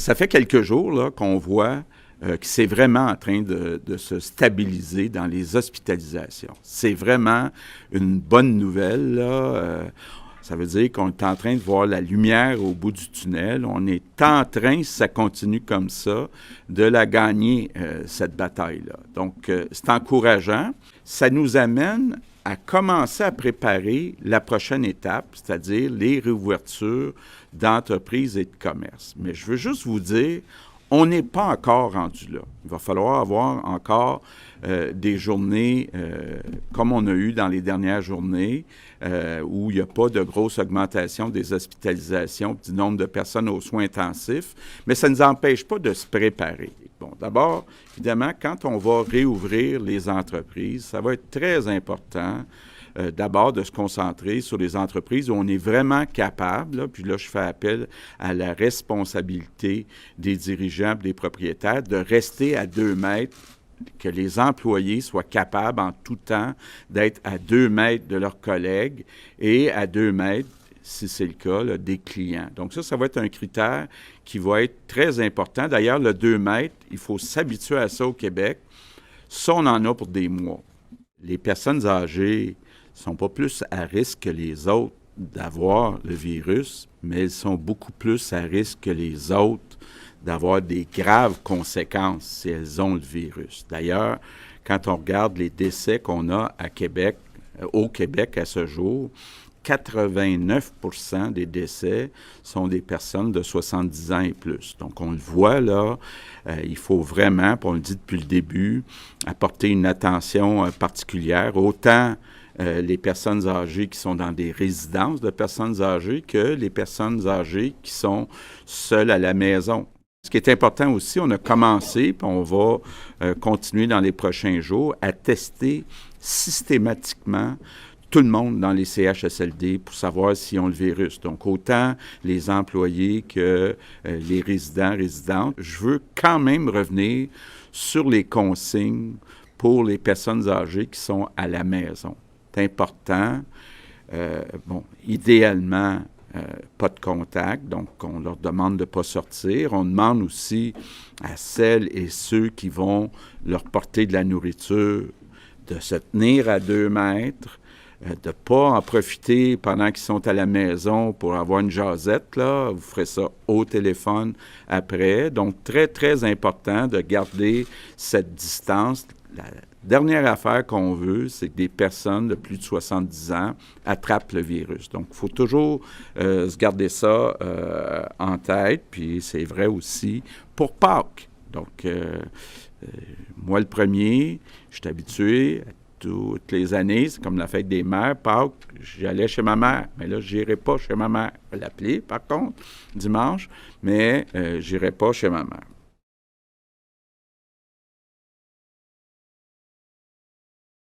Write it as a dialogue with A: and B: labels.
A: Ça fait quelques jours là, qu'on voit que c'est vraiment en train de se stabiliser dans les hospitalisations. C'est vraiment une bonne nouvelle, là. Ça veut dire qu'on est en train de voir la lumière au bout du tunnel. On est en train, si ça continue comme ça, de la gagner, cette bataille-là. Donc, c'est encourageant. Ça nous amène à commencer à préparer la prochaine étape, c'est-à-dire les réouvertures d'entreprises et de commerces. Mais je veux juste vous dire, on n'est pas encore rendu là. Il va falloir avoir encore des journées comme on a eu dans les dernières journées où il n'y a pas de grosse augmentation des hospitalisations, du nombre de personnes aux soins intensifs, mais ça ne nous empêche pas de se préparer. Bon, d'abord, évidemment, quand on va réouvrir les entreprises, ça va être très important d'abord de se concentrer sur les entreprises où on est vraiment capable, là, puis là, je fais appel à la responsabilité des dirigeants et des propriétaires, de rester à 2 mètres, que les employés soient capables en tout temps d'être à 2 mètres de leurs collègues et à 2 mètres, si c'est le cas, là, des clients. Donc ça va être un critère qui va être très important. D'ailleurs, le 2 mètres, il faut s'habituer à ça au Québec. Ça, on en a pour des mois. Les personnes âgées ne sont pas plus à risque que les autres d'avoir le virus, mais elles sont beaucoup plus à risque que les autres d'avoir des graves conséquences si elles ont le virus. D'ailleurs, quand on regarde les décès qu'on a à Québec, au Québec à ce jour, 89% des décès sont des personnes de 70 ans et plus. Donc, on le voit là, il faut vraiment, puis on le dit depuis le début, apporter une attention particulière, autant les personnes âgées qui sont dans des résidences de personnes âgées que les personnes âgées qui sont seules à la maison. Ce qui est important aussi, on a commencé, puis on va continuer dans les prochains jours, à tester systématiquement tout le monde dans les CHSLD pour savoir s'ils ont le virus. Donc, autant les employés que les résidents, résidentes. Je veux quand même revenir sur les consignes pour les personnes âgées qui sont à la maison. C'est important. Idéalement, pas de contact, donc on leur demande de ne pas sortir. On demande aussi à celles et ceux qui vont leur porter de la nourriture de se tenir à 2 mètres, de ne pas en profiter pendant qu'ils sont à la maison pour avoir une jasette, là. Vous ferez ça au téléphone après. Donc, très, très important de garder cette distance. La dernière affaire qu'on veut, c'est que des personnes de plus de 70 ans attrapent le virus. Donc, il faut toujours se garder ça en tête. Puis, c'est vrai aussi pour Pâques. Donc, moi, le premier, je suis habitué à toutes les années, c'est comme la fête des mères, Pâques, j'allais chez ma mère, mais là, je n'irai pas chez ma mère. Je vais l'appeler, par contre, dimanche, mais je n'irai pas chez ma mère.